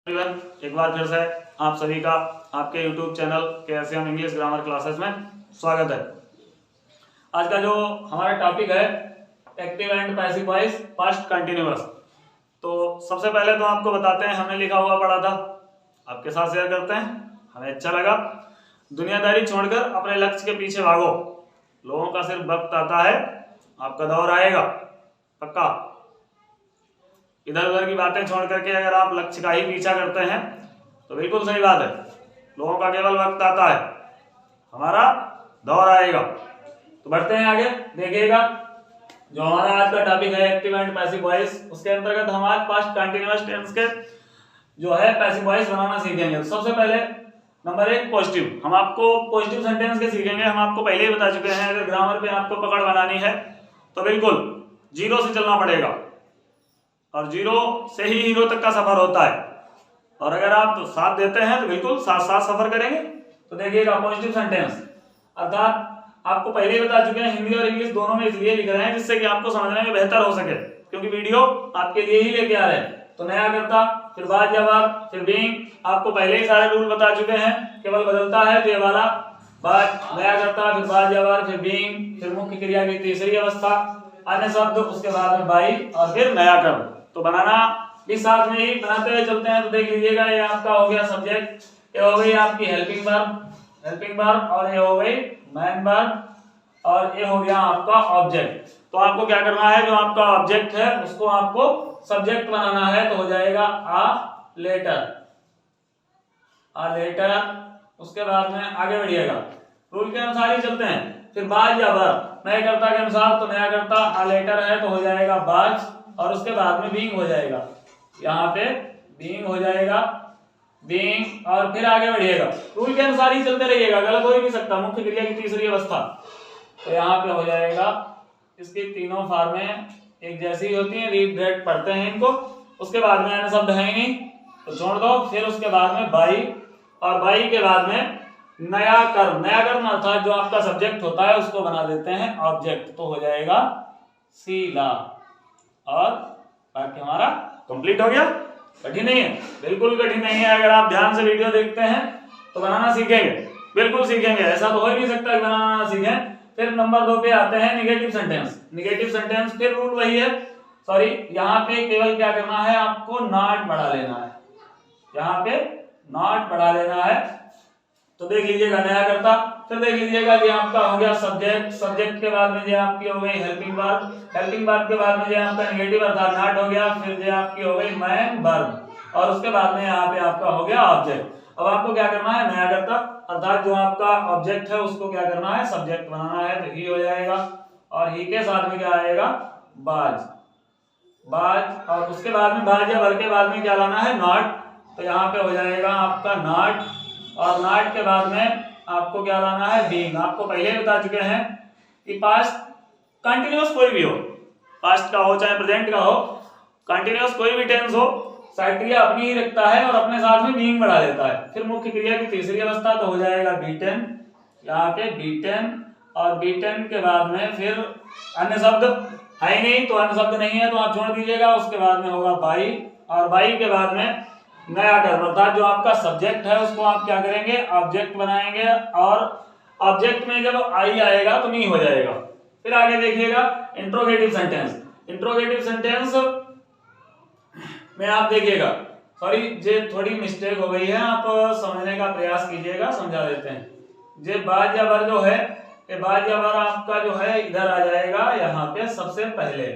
Everyone, एक बार फिर से आप सभी का आपके YouTube channel KSM English grammar classes में स्वागत है। आज का जो हमारा टॉपिक है active and passive voice past continuous. तो सबसे पहले तो आपको बताते हैं, हमने लिखा हुआ पढ़ा था, आपके साथ शेयर करते हैं, हमें अच्छा लगा। दुनियादारी छोड़कर अपने लक्ष्य के पीछे भागो, लोगों का सिर्फ वक्त आता है, आपका दौर आएगा पक्का। इधर उधर की बातें छोड़ करके अगर आप लक्ष्य का ही पीछा करते हैं तो बिल्कुल सही बात है, लोगों का केवल वक्त आता है, हमारा दौर आएगा। तो बढ़ते हैं आगे, देखिएगा जो हमारा आज का टॉपिक है एक्टिव एंड पैसिव वॉइस, उसके अंतर्गत हम आज पास्ट कंटिन्यूअस टेंस के जो है पैसिव वॉइस बनाना सीखेंगे। तो सबसे पहले नंबर 1 पॉजिटिव, हम आपको पॉजिटिव सेंटेंस के सीखेंगे। हम आपको पहले ही बता चुके हैं, अगर ग्रामर पे आपको पकड़ बनानी है तो बिल्कुल जीरो से चलना पड़ेगा, और जीरो से ही हीरो तक का सफर होता है। और अगर आप साथ देते हैं तो बिल्कुल साथ साथ सफर करेंगे। तो देखिएगा पॉजिटिव सेंटेंस अर्थात आपको पहले ही बता चुके हैं, हिंदी और इंग्लिश दोनों में इसलिए लिख रहे हैं जिससे कि आपको समझने में बेहतर हो सके, क्योंकि वीडियो आपके लिए ही लेके आ रहे हैं। तो नया करता, फिर बाद जवाब, फिर बीइंग, आपको पहले ही सारे रूल बता चुके हैं, केवल बदलता है तो ये वाला बात, नया करता, फिर बाद जवाब, फिर बीइंग, फिर मुख्य क्रिया की तीसरी अवस्था, अन्य शब्द, उसके बाद में बाई और फिर नया कर्म। तो बनाना भी साथ में ही बनाते हुए चलते हैं। तो देख लीजिएगा, ये आपका हो गया सब्जेक्ट, ये हो गई आपकी हेल्पिंग वर्ब, और ये हो गई मैन वर्ब, और ये हो गया आपका ऑब्जेक्ट। तो आपको क्या करना है, जो आपका ऑब्जेक्ट है उसको आपको सब्जेक्ट बनाना है। तो हो जाएगा अ लेटर, उसके बाद में आगे बढ़िएगा, रूल के अनुसार ही चलते हैं। फिर बाज या वर्ब, नए कर्ता के अनुसार, तो नया कर्ता अ लेटर है तो हो जाएगा बाज, और उसके बाद में बीइंग हो जाएगा, यहाँ पे बीइंग हो जाएगा, बीइंग, और फिर आगे बढ़िएगा, रूल के अनुसार ही चलते रहिएगा, गलत हो ही नहीं सकता। मुख्य क्रिया की तीसरी अवस्था, तो यहाँ पे हो जाएगा, इसकी तीनों फॉर्में एक जैसी ही होती हैं, रीड रेड पढ़ते हैं इनको। उसके बाद में अन्य शब्द है ही नहीं तो छोड़ दो। फिर उसके बाद में बाई, और बाई के बाद में नया कर्म अर्थात जो आपका सब्जेक्ट होता है उसको बना देते हैं ऑब्जेक्ट, तो हो जाएगा शीला, और बाकी हमारा कंप्लीट हो गया। कठिन नहीं है, बिल्कुल कठिन नहीं है। अगर आप ध्यान से वीडियो देखते हैं तो बनाना सीखेंगे, बिल्कुल सीखेंगे, ऐसा तो हो ही नहीं सकता कि बनाना ना सीखें। फिर नंबर 2 पे आते हैं निगेटिव सेंटेंस। निगेटिव सेंटेंस फिर रूल वही है, सॉरी यहाँ पे केवल क्या करना है, आपको नॉट बढ़ा लेना है, यहाँ पे नॉट बढ़ा लेना है। तो देख लीजिएगा नया करता, फिर देख लीजिएगा ये आपका हो गया सब्जेक्ट के बाद में ये आपकी हो गई हेल्पिंग वर्ब के बाद में ये आपका नेगेटिव अर्थात नॉट हो गया, फिर ये आपकी हो गई मैन वर्ब, और उसके बाद में यहाँ पे आपका हो गया ऑब्जेक्ट। अब आपको क्या करना है, नया करता अर्थात जो आपका ऑब्जेक्ट है उसको क्या करना है, सब्जेक्ट बनाना है, तो ही हो जाएगा, और ही के साथ में क्या आएगा, बाज, और उसके बाद में बाज या वर्ब के बाद में क्या लाना है, नॉट, तो यहाँ पे हो जाएगा आपका नॉट, और नॉट के बाद में आपको क्या लाना है, बीइंग। आपको पहले ही बता चुके हैं कि पास्ट कंटिन्यूअस कोई भी हो, पास्ट का हो चाहे प्रेजेंट का हो, कंटिन्यूअस कोई भी टेंस हो, साइड क्रिया अपनी ही रखता है और अपने साथ में बीइंग बढ़ा देता है। फिर मुख्य क्रिया की तीसरी अवस्था, तो हो जाएगा बीटन, यहाँ पे बीटन, और बीटन के बाद में फिर अन्य शब्द है नहीं तो अन्य शब्द नहीं है तो आप छोड़ दीजिएगा। उसके बाद में होगा बाई, और बाई के बाद में नया कर्म अर्थात जो आपका सब्जेक्ट है उसको आप क्या करेंगे, ऑब्जेक्ट बनाएंगे, और ऑब्जेक्ट में जब आई आएगा तो नहीं हो जाएगा। फिर आगे देखिएगा इंट्रोगेटिव सेंटेंस में आप देखिएगा, सॉरी ये थोड़ी मिस्टेक हो गई है, आप समझने का प्रयास कीजिएगा, समझा देते हैं। ये बाज या वर जो है, ये बाज या वर आपका जो है इधर आ जाएगा, यहाँ पे सबसे पहले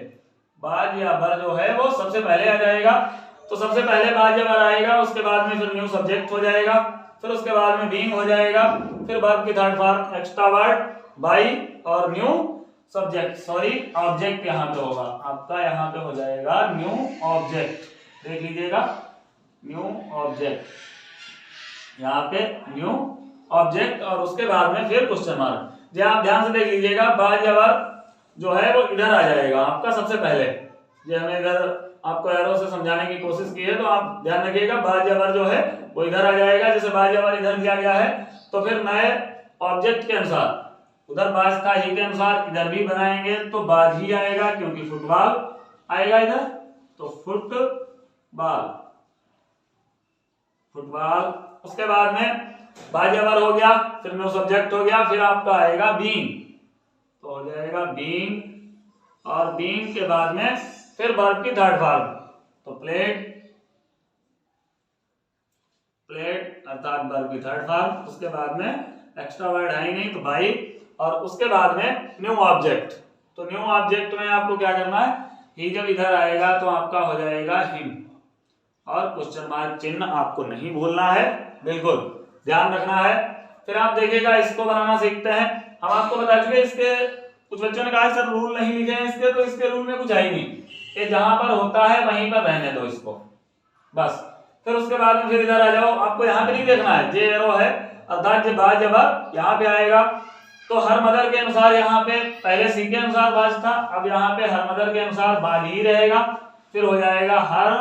बाज या वर जो है वो सबसे पहले आ जाएगा। तो सबसे पहले बाज या वर आएगा, उसके बाद में फिर न्यू सब्जेक्ट हो जाएगा, फिर उसके बाद में बीइंग हो जाएगा, फिर वर्ब की third form extra word by, और न्यू सब्जेक्ट, सॉरी ऑब्जेक्ट यहाँ पे होगा आपका, यहाँ पे हो जाएगा न्यू ऑब्जेक्ट। देख लीजिएगा न्यू ऑब्जेक्ट, यहाँ पे न्यू ऑब्जेक्ट, और उसके बाद में फिर क्वेश्चन मार्क। जी आप ध्यान से देख लीजिएगा, बाज या वर जो है वो इधर आ जाएगा आपका सबसे पहले। जो हमने इधर आपको एरो से समझाने की कोशिश की है तो आप ध्यान रखिएगा, बाज या वर जो है वो इधर आ जाएगा, जैसे बाज या वर इधर दिया गया है तो फिर नए ऑब्जेक्ट के अनुसार, उधर बाज था ही के अनुसार इधर भी बनाएंगे तो बाज ही आएगा, क्योंकि फुटबॉल आएगा इधर, तो फुटबॉल, फुटबॉल। उसके बाद में बाजवर हो गया, फिर न्यू सब्जेक्ट हो गया, फिर आपका आएगा बीइंग, तो हो जाएगा बीइंग, और बीइंग के बाद में फिर वर्ब की थर्ड फॉर्म, तो प्लेड, प्लेड अर्थात वर्ब की थर्ड फॉर्म। उसके बाद में एक्स्ट्रा वर्ड है ही नहीं तो बाई, और उसके बाद में न्यू ऑब्जेक्ट, तो न्यू ऑब्जेक्ट में आपको क्या करना है, ही जब इधर आएगा तो आपका हो जाएगा हिम, और क्वेश्चन मार्क चिन्ह आपको नहीं भूलना है, बिल्कुल ध्यान रखना है। फिर आप देखिएगा इसको बनाना सीखते हैं। हम आपको बता चुके, इसके कुछ बच्चों ने कहा सर रूल नहीं लिखे हैं इसके, तो इसके रूल में कुछ है ही नहीं, ये जहां पर होता है वहीं पर रहने दो इसको बस। फिर उसके बाद में फिर इधर आ जाओ, आपको यहाँ पे नहीं देखना है, जे एरो है अर्थात जब बाज जबर यहाँ पे आएगा तो हर मदर के अनुसार यहाँ पे पहले सी के अनुसार बाज था, अब यहाँ पे हर मदर के अनुसार बाज ही रहेगा, फिर हो जाएगा हर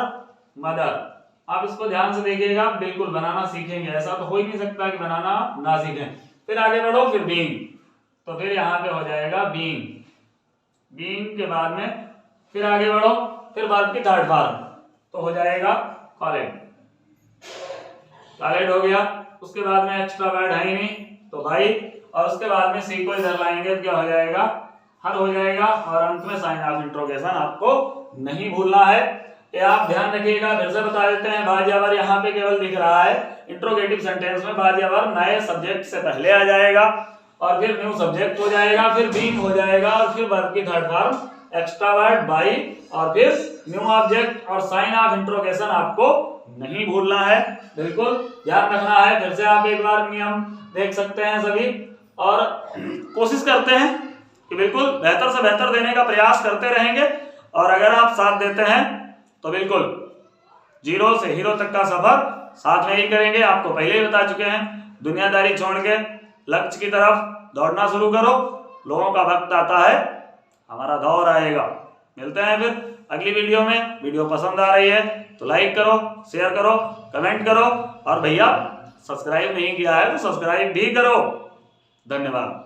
मदर। आप इसको ध्यान से देखिएगा, बिल्कुल बनाना सीखेंगे, ऐसा तो हो ही नहीं सकता कि बनाना ना सीखें। फिर आगे बढ़ो, फिर बीइंग, तो फिर यहाँ पे हो जाएगा बीइंग, बीइंग के बाद में फिर आगे बढ़ो, फिर वर्ब की थर्ड फॉर्म, तो हो जाएगा कॉलेड, कॉलेड हो गया। उसके बाद में एक्स्ट्रा वर्ड है ही नहीं तो भाई, और उसके बाद में सी को इधर लाएंगे तो क्या हो जाएगा, हर हो जाएगा, और अंत में साइन ऑफ इंट्रोगेशन आपको नहीं भूलना है, ये आप ध्यान रखिएगा। फिर से बता देते हैं, बाजवर यहाँ पे केवल दिख रहा है, इंट्रोगेटिव सेंटेंस में बाजवर नए सब्जेक्ट से पहले आ जाएगा, और फिर न्यू सब्जेक्ट हो जाएगा, फिर बीइंग हो जाएगा, और फिर वर्ब की third form extra word by, और फिर न्यू ऑब्जेक्ट और साइन ऑफ इंट्रोगेशन आपको नहीं भूलना है, बिल्कुल ध्यान रखना है। फिर से आप एक बार नियम देख सकते हैं सभी, और कोशिश करते हैं कि बिल्कुल बेहतर से बेहतर देने का प्रयास करते रहेंगे, और अगर आप साथ देते हैं तो बिल्कुल जीरो से हीरो तक का सफर साथ में ही करेंगे। आपको पहले ही बता चुके हैं, दुनियादारी छोड़ के लक्ष्य की तरफ दौड़ना शुरू करो, लोगों का वक्त आता है, हमारा दौर आएगा। मिलते हैं फिर अगली वीडियो में। वीडियो पसंद आ रही है तो लाइक करो, शेयर करो, कमेंट करो, और भैया सब्सक्राइब नहीं किया है तो सब्सक्राइब भी करो। धन्यवाद।